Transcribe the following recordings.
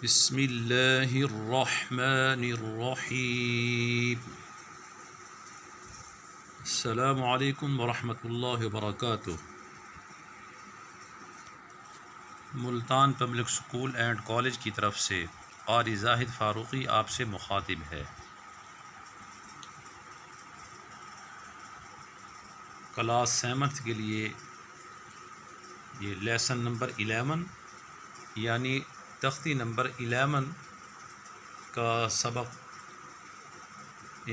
بسم اللہ الرحمن الرحیم۔ السلام علیکم ورحمۃ اللہ وبرکاتہ۔ Multan public school and college کی طرف سے قاری زاہد فاروقی آپ سے مخاطب ہے۔ کلاس 7 کے لیے یہ لیسن نمبر 11 یعنی تختی نمبر 11 کا سبق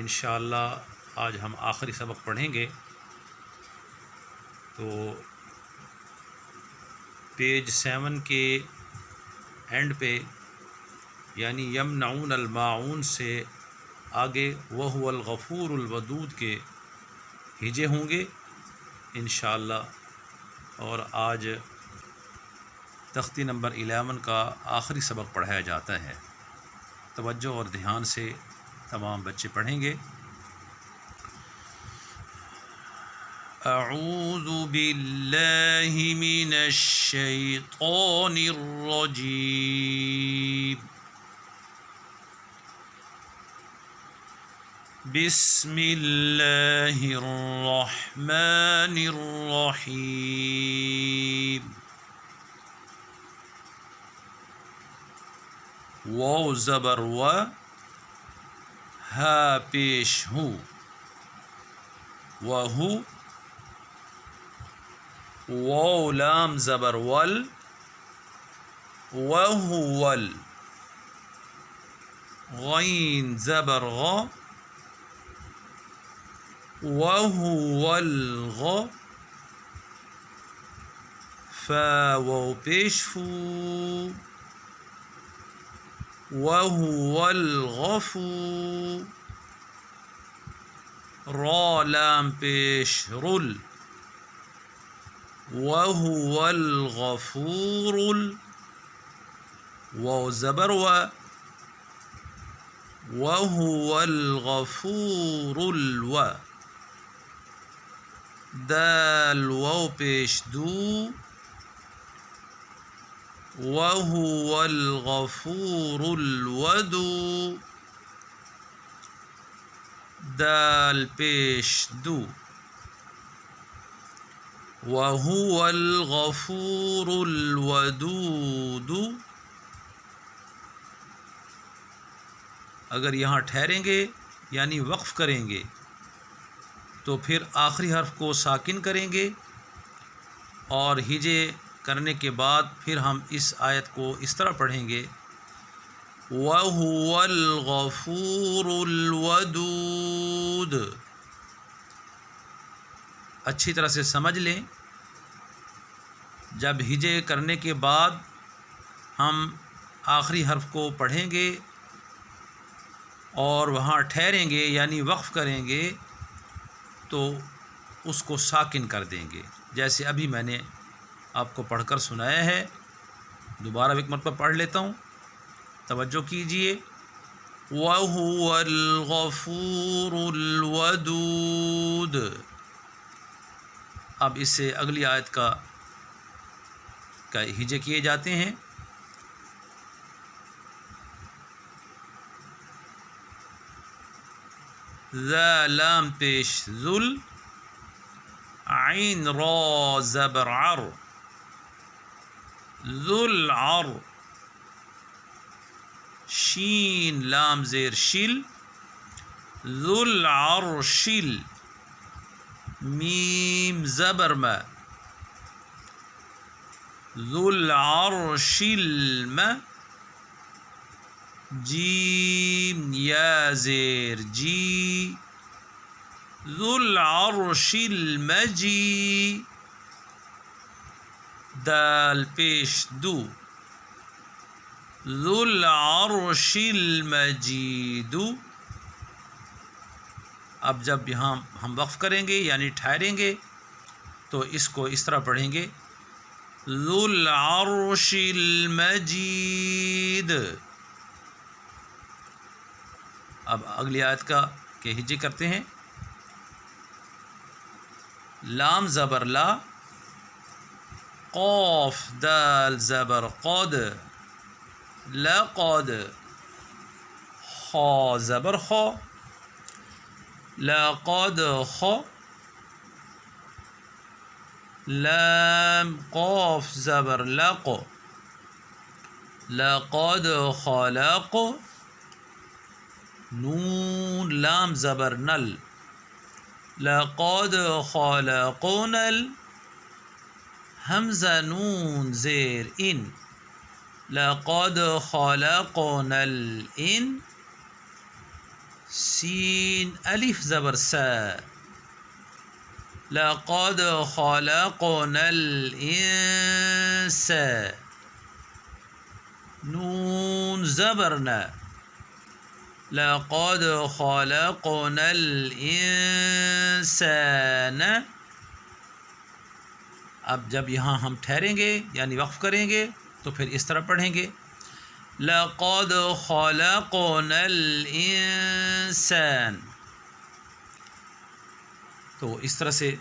انشاءاللہ آج ہم آخری سبق پڑھیں گے۔ تو پیج 7 کے اینڈ پہ یعنی یمنعون الماعون سے آگے وہو الغفور الودود کے ہجے ہوں گے انشاءاللہ، اور آج تختی نمبر 11 کا آخری سبق پڑھایا جاتا ہے۔ توجہ اور دھیان سے تمام بچے پڑھیں گے۔ اعوذ باللہ من الشیطان الرجیم، بسم اللہ الرحمن الرحیم۔ واو زبر و، ہا پیش ہو، وہو، واو لام زبر ول، وہول، غین زبر غ، وہول غ، فا واو پیش فو، وهو الغفور، را لام پیش رل، وهو الغفور، واو زبر و، وهو الغفور الو، دال واو پیش دو، وهو الغفور الودود، دال پیش دو، وهو الغفور الودود۔ اگر یہاں ٹھہریں گے یعنی وقف کریں گے تو پھر آخری حرف کو ساکن کریں گے، اور ہجے کرنے کے بعد پھر ہم اس آیت کو اس طرح پڑھیں گے، وَهُوَ الْغَفُورُ الْوَدُودُ۔ اچھی طرح سے سمجھ لیں، جب ہجے کرنے کے بعد ہم آخری حرف کو پڑھیں گے اور وہاں ٹھہریں گے یعنی وقف کریں گے تو اس کو ساکن کر دیں گے، جیسے ابھی میں نے آپ کو پڑھ کر سنایا ہے۔ دوبارہ ایک مرتبہ پڑھ لیتا ہوں، توجہ کیجئے۔ وَهُوَ الْغَفُورُ الْوَدُودُ۔ اب اس سے اگلی آیت کا ہجے کیے جاتے ہیں۔ ذا لام پیش ذل، عین را زبر عر، ذل عر، شین لام زیر شل، ذل عرشل، میم زبر ما، ذل عرشل ما، جیم یا زیر جی، ذل عرشل مجی، دال پیش دو، ذل عرش المجید۔ اب جب یہاں ہم وقف کریں گے یعنی ٹھہریں گے تو اس کو اس طرح پڑھیں گے، ذو العرش المجید۔ اب اگلی آیت کا ہجے کرتے ہیں۔ لام زبر لا، قاف دال زبر قد، لقد، خا زبر خو، لقد خو، لام قاف زبر لق، لقد خلق، نون لام زبر نل، لقد خلقنا حمزہ نون زیر ان، لقد خلقنا الان، سین الف زبر سا، لقد خلقنا الانسان، نون زبر نا، لقد خلقنا الانسان۔ اب جب یہاں ہم ٹھہریں گے یعنی وقف کریں گے تو پھر اس طرح پڑھیں گے، لقد خلقنا الانسان۔ تو اس طرح سے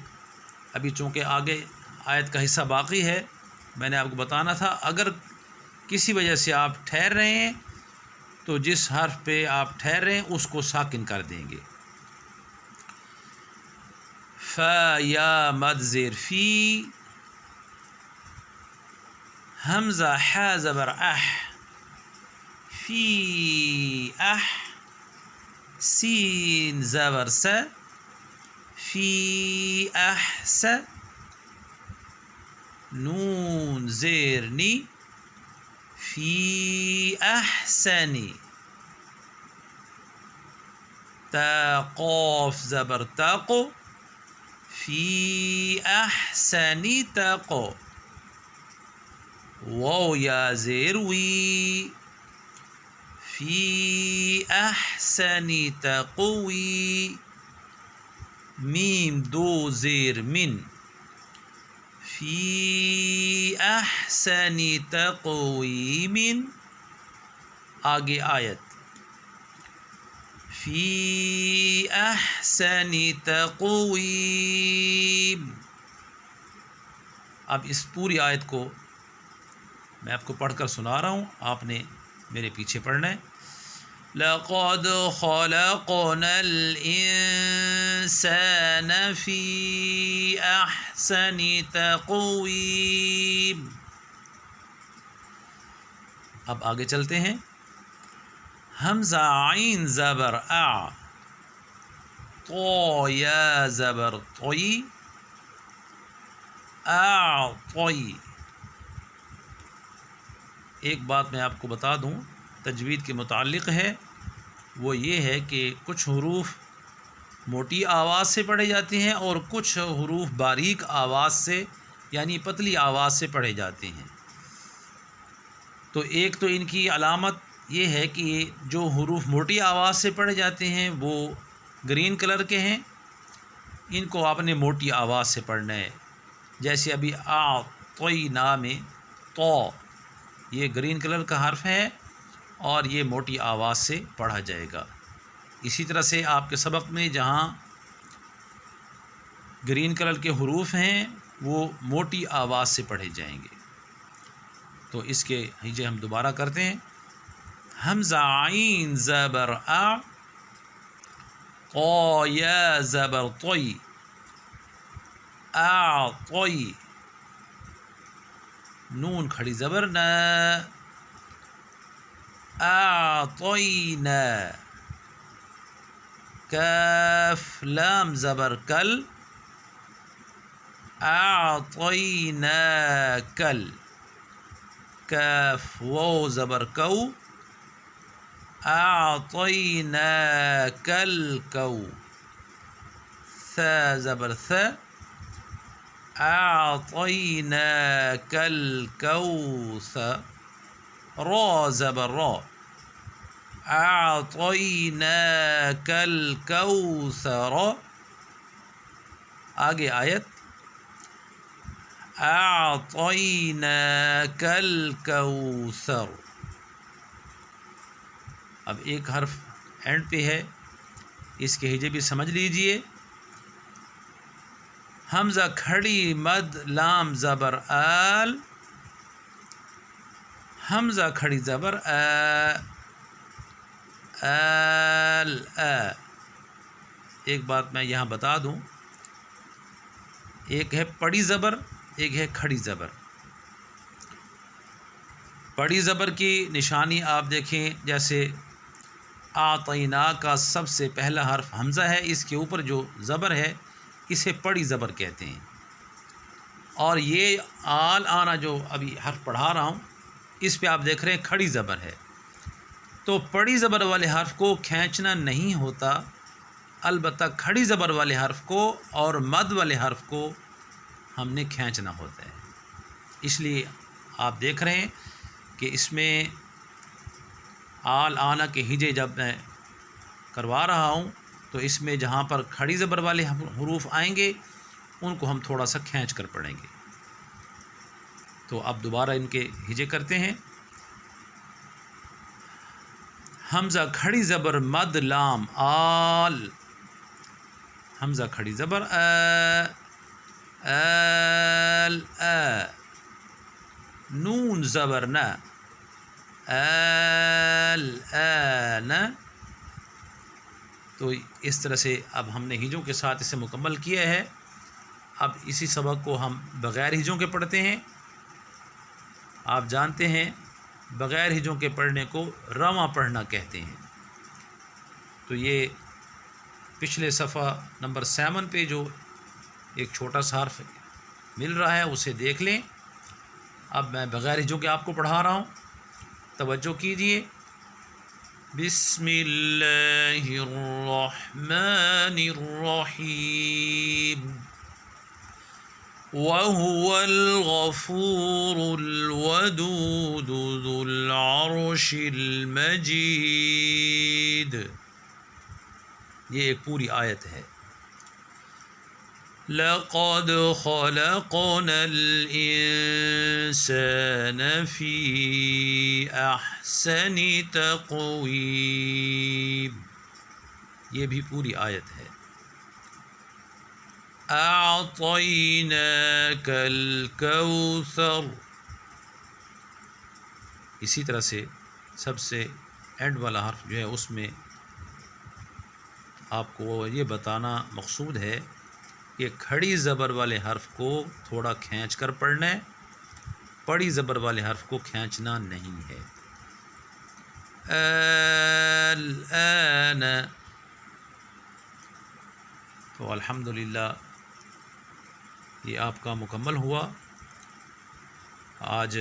ابھی چونکہ آگے آیت کا حصہ باقی ہے، میں نے آپ کو بتانا تھا اگر کسی وجہ سے آپ ٹھہر رہے ہیں تو جس حرف پہ آپ ٹھہر رہے ہیں اس کو ساکن کر دیں گے۔ ف یا مد زیر فی، حمزہ ح زبر اح، فی اح، سین زبر س، فی احس، نون زیر نی، فی احسنی، تا قاف زبر تق، فی احسنی تق، واو یا زیر وی، فی احسنی تقوی، میم دو زیر من، فی احسنی تقویم، آگے آیت، فی احسنی تقویم۔ اب اس پوری آیت کو میں آپ کو پڑھ کر سنا رہا ہوں، آپ نے میرے پیچھے پڑھنا ہے۔ لقد خلقنا الانسان فی احسن تقویم۔ اب آگے چلتے ہیں، حمزہ عین زبر اع، تو یا زبر طی، اعطی۔ ایک بات میں آپ کو بتا دوں تجوید کے متعلق ہے، وہ یہ ہے کہ کچھ حروف موٹی آواز سے پڑھے جاتے ہیں اور کچھ حروف باریک آواز سے یعنی پتلی آواز سے پڑھے جاتے ہیں۔ تو ایک تو ان کی علامت یہ ہے کہ جو حروف موٹی آواز سے پڑھے جاتے ہیں وہ گرین کلر کے ہیں، ان کو آپ نے موٹی آواز سے پڑھنا ہے، جیسے ابھی اعطینا میں تو یہ گرین کلر کا حرف ہے اور یہ موٹی آواز سے پڑھا جائے گا۔ اسی طرح سے آپ کے سبق میں جہاں گرین کلر کے حروف ہیں وہ موٹی آواز سے پڑھے جائیں گے۔ تو اس کے ہجے ہم دوبارہ کرتے ہیں، حمزہ عین زبر اع، طا یا زبر طی، اعطی، نون کھڑی زبر نا، اعطینا، کاف لام زبر کل، اعطیناکل، کاف واو زبر کو، اعطیناکل کو، ثا زبر ثا، اعطیناک الکوثر، را زبر را، اعطیناک الکوثر۔ آگے آیت، اعطیناک الکوثر۔ اب ایک حرف اینڈ پہ ہے، اس کے ہجے بھی سمجھ لیجئے، حمزہ کھڑی مد لام زبر آل، حمزہ کھڑی زبر ایک بات میں یہاں بتا دوں، ایک ہے پڑی زبر، ایک ہے کھڑی زبر۔ پڑی زبر کی نشانی آپ دیکھیں، جیسے اعطینا کا سب سے پہلا حرف حمزہ ہے، اس کے اوپر جو زبر ہے اسے پڑی زبر کہتے ہیں۔ اور یہ آنا جو ابھی حرف پڑھا رہا ہوں اس پہ آپ دیکھ رہے ہیں کھڑی زبر ہے، تو پڑی زبر والے حرف کو کھینچنا نہیں ہوتا، البتہ کھڑی زبر والے حرف کو اور مد والے حرف کو ہم نے کھینچنا ہوتا ہے۔ اس لیے آپ دیکھ رہے ہیں کہ اس میں آنا کے ہجے جب میں کروا رہا ہوں تو اس میں جہاں پر کھڑی زبر والے حروف آئیں گے ان کو ہم تھوڑا سا کھینچ کر پڑھیں گے۔ تو اب دوبارہ ان کے ہجے کرتے ہیں۔ حمزہ کھڑی زبر مد لام آل، حمزہ کھڑی زبر آل نون زبر نہ آل نہ۔ تو اس طرح سے اب ہم نے ہجوں کے ساتھ اسے مکمل کیا ہے۔ اب اسی سبق کو ہم بغیر ہجوں کے پڑھتے ہیں۔ آپ جانتے ہیں بغیر ہجوں کے پڑھنے کو رواں پڑھنا کہتے ہیں۔ تو یہ پچھلے صفحہ نمبر 7 پہ جو ایک چھوٹا سا حرف مل رہا ہے اسے دیکھ لیں۔ اب میں بغیر ہجوں کے آپ کو پڑھا رہا ہوں، توجہ کیجیے۔ بسم اللہ الرحمن الرحیم وَهُوَ الْغَفُورُ الْوَدُودُ ذُو الْعَرْشِ الْمَجِيدُ۔ یہ ایک پوری آیت ہے۔ لَقَدْ خَلَقْنَا الْإِنسَانَ فِي أَحْسَنِ تَقْوِيمٍ، یہ بھی پوری آیت ہے۔ أَعْطَيْنَاكَ الْكَوْثَرَ، اسی طرح سے سب سے اینڈ والا حرف جو ہے اس میں آپ کو یہ بتانا مقصود ہے کہ کھڑی زبر والے حرف کو تھوڑا کھینچ کر پڑھنا ہے، پڑی زبر والے حرف کو کھینچنا نہیں ہے۔ الآن، تو الحمدللہ یہ آپ کا مکمل ہوا۔ آج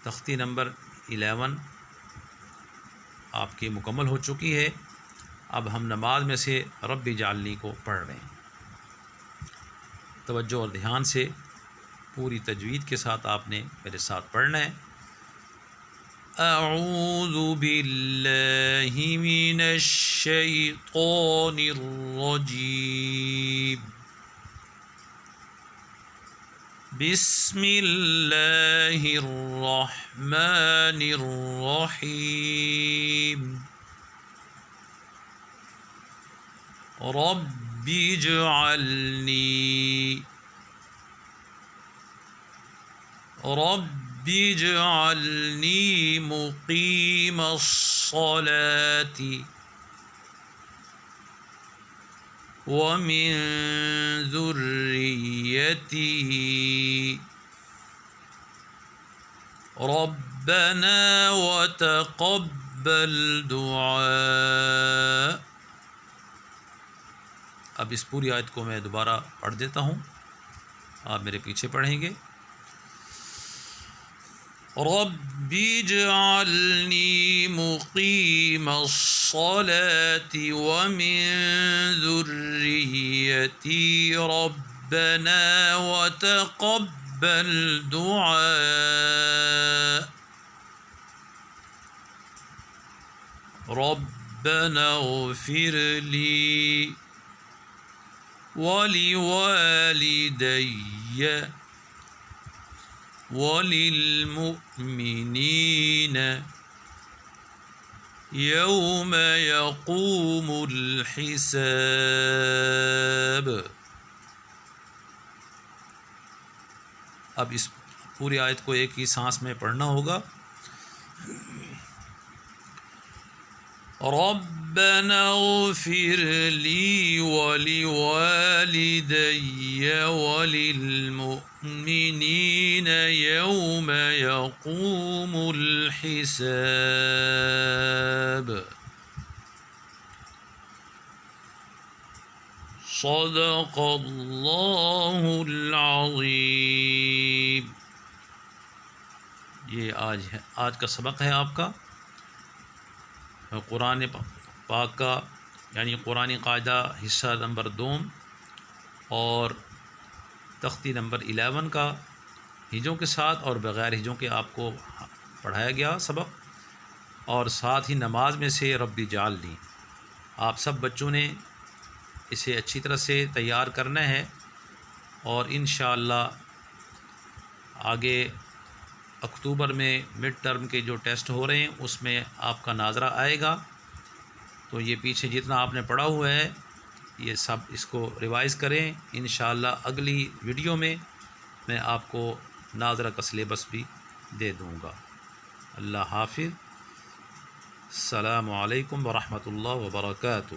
تختی نمبر 11 آپ کی مکمل ہو چکی ہے۔ اب ہم نماز میں سے رب اجعلنی کو پڑھ رہے ہیں۔ توجہ اور دھیان سے پوری تجوید کے ساتھ آپ نے میرے ساتھ پڑھنا ہے۔ اعوذ باللہ من الشیطان الرجیم، بسم اللہ الرحمن الرحیم، رب اجعلنی مقیم الصلاة ومن ذریتی ربنا وتقبل دعاء۔ اب اس پوری آیت کو میں دوبارہ پڑھ دیتا ہوں، آپ میرے پیچھے پڑھیں گے۔ رب اجعلنی مقیم الصلاة ومن ذریتی ربنا وتقبل دعاء، ربنا اغفر لی وَلِوَالِدَيَّ وَلِلْمُؤْمِنِينَ يَوْمَ يَقُومُ الْحِسَابُ۔ اب اس پوری آیت کو ایک ہی سانس میں پڑھنا ہوگا۔ ربنا اغفر لي ولوالدي وللمؤمنين يوم يقوم الحساب صدق اللہ العظیم۔ یہ آج کا سبق ہے آپ کا قرآن پاک کا، یعنی قرآن قاعدہ حصہ نمبر 2 اور تختی نمبر 11 کا ہجوں کے ساتھ اور بغیر ہجوں کے آپ کو پڑھایا گیا سبق، اور ساتھ ہی نماز میں سے رب اجعلنی آپ سب بچوں نے اسے اچھی طرح سے تیار کرنا ہے، اور انشاءاللہ آگے اکتوبر میں مڈ ٹرم کے جو ٹیسٹ ہو رہے ہیں اس میں آپ کا ناظرہ آئے گا، تو یہ پیچھے جتنا آپ نے پڑھا ہوا ہے یہ سب اس کو ریوائز کریں۔ انشاءاللہ اگلی ویڈیو میں آپ کو ناظرہ کا سلیبس بھی دے دوں گا۔ اللہ حافظ، السلام علیکم ورحمۃ اللہ وبرکاتہ۔